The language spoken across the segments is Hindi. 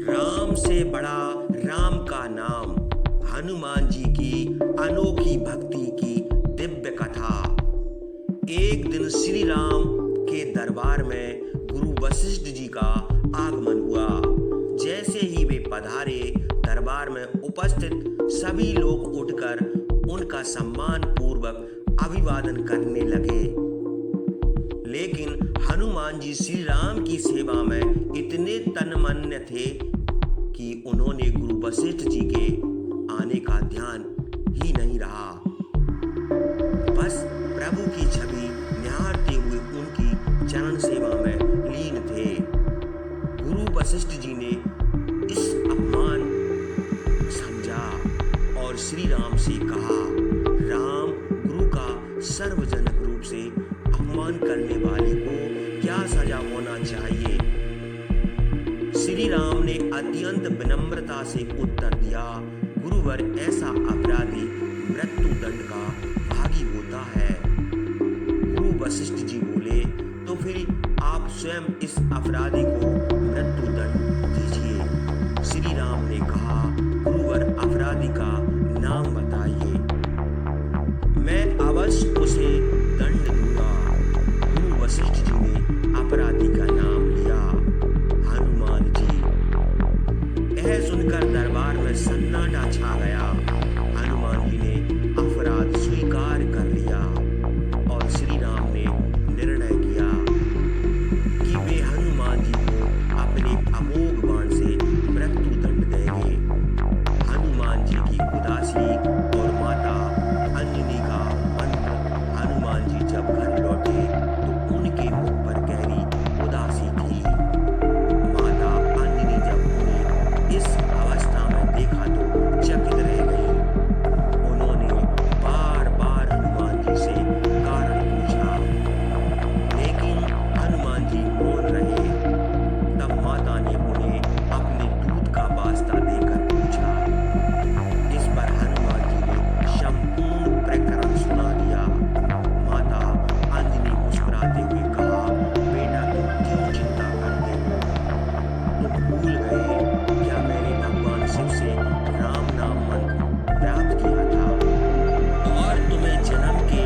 राम से बड़ा राम का नाम, हनुमान जी की अनोखी भक्ति की दिव्य कथा। एक दिन श्री राम के दरबार में गुरु वशिष्ठ जी का आगमन हुआ। जैसे ही वे पधारे, दरबार में उपस्थित सभी लोग उठकर उनका सम्मान पूर्वक अभिवादन करने लगे। लेकिन हनुमान जी श्री राम की सेवा में इतने तन्मय थे कि उन्होंने गुरु वशिष्ठ जी के आने का ध्यान ही नहीं रहा। बस प्रभु की छवि निहारते हुए उनकी चरण सेवा में लीन थे। गुरु वशिष्ठ जी ने इस अपमान समझा और श्री राम से कहा, राम, गुरु का सार्वजनिक रूप से अपमान करने वाले को क्या सजा होना चाहिए? श्री राम ने अत्यंत विनम्रता से उत्तर दिया, गुरुवर, ऐसा अपराधी मृत्यु दंड का भागी होता है। गुरु वशिष्ठ जी बोले, तो फिर आप स्वयं इस अपराधी को मृत्यु दंड दीजिए। श्री राम ने कहा, गुरुवर, अपराधी का नाम बताइए, मैं अवश्य उसे दंड दूंगा। गुरु वशिष्ठ जी ने अपराधी का नाम लिया, हनुमान जी। यह सुनकर दरबार में सन्नाटा छा गया। हनुमान जी ने अपराध स्वीकार कर लिया और श्री राम ने निर्णय किया कि वे हनुमान जी को अपने अमोघ बाण से मृत्यु दंड देंगे। हनुमान जी की उदासी और माता अंजनी का मंत्र। हनुमान जी जब घर लौटे तो उनके मुख पर गहरी उदासी थी। माता अंजनी जब उन्हें इस अवस्था में देखा तो चकित रह गई। उन्होंने बार बार हनुमान जी से कारण पूछा, लेकिन हनुमान जी मौन रहे। तब माता ने उन्हें अपने दूध का वास्ता देकर पूछा। इस पर हनुमान जी ने संपूर्ण प्रकरण सुना दिया। माता अंजनी मुस्कुराते हुए कहा, बेटा, तुम क्यों चिंता करते हो? तुम भूल गए क्या मैंने भगवान शिव से राम नाम मंत्र प्राप्त किया था और तुम्हें जन्म के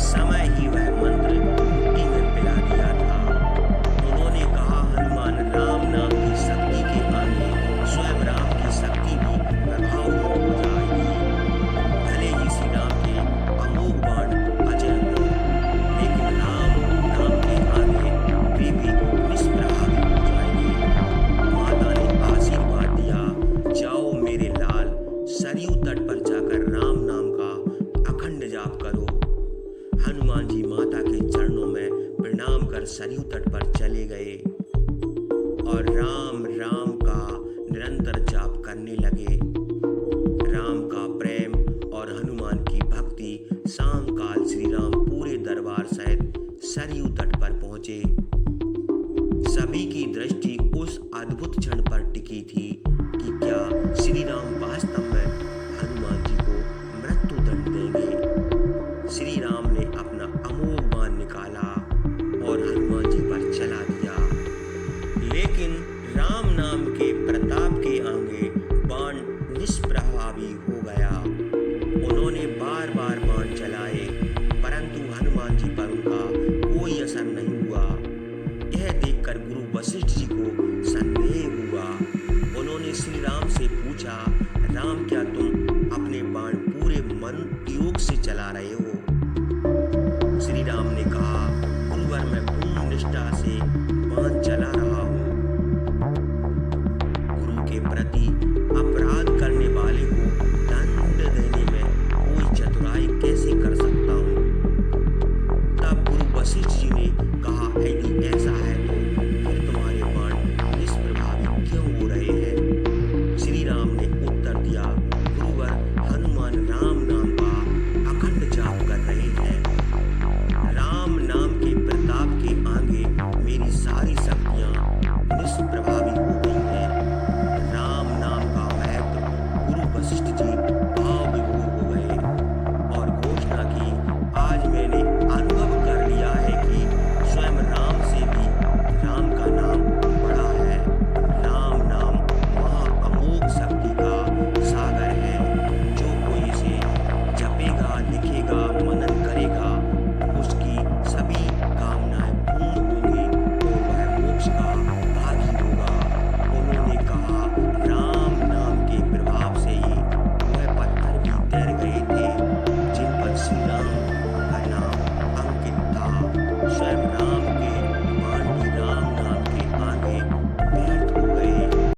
समय ही वह मंत्र मिट्टी में पिला दिया था। उन्होंने कहा, हनुमान, राम नाम की शक्ति के आगे स्वयं राम की शक्ति भी प्रभावहीन हो जाएगी। भले ही श्री राम के अमोघ बाण अजय हो, लेकिन राम नाम के आगे वे भी निष्प्रभावी हो जाएंगे। माता ने आशीर्वाद दिया, जाओ मेरे लाल, सरयू तट पर जाकर राम नाम का अखंड जाप करो। हनुमान जी माता के चरणों में प्रणाम कर सरयू तट पर चले गए और राम राम का निरंतर जाप करने लगे। राम का प्रेम और हनुमान की भक्ति। शाम काल श्री राम पूरे दरबार सहित सरयू तट पर पहुंचे। सभी की दृष्टि उस अद्भुत क्षण पर टिकी थी कि क्या श्री राम वास्तव में हनुमान जी को मृत्यु दंड देंगे। श्री राम ने अपना अमोघ बाण निकाला और हनुमान जी पर चला दिया। लेकिन राम नाम के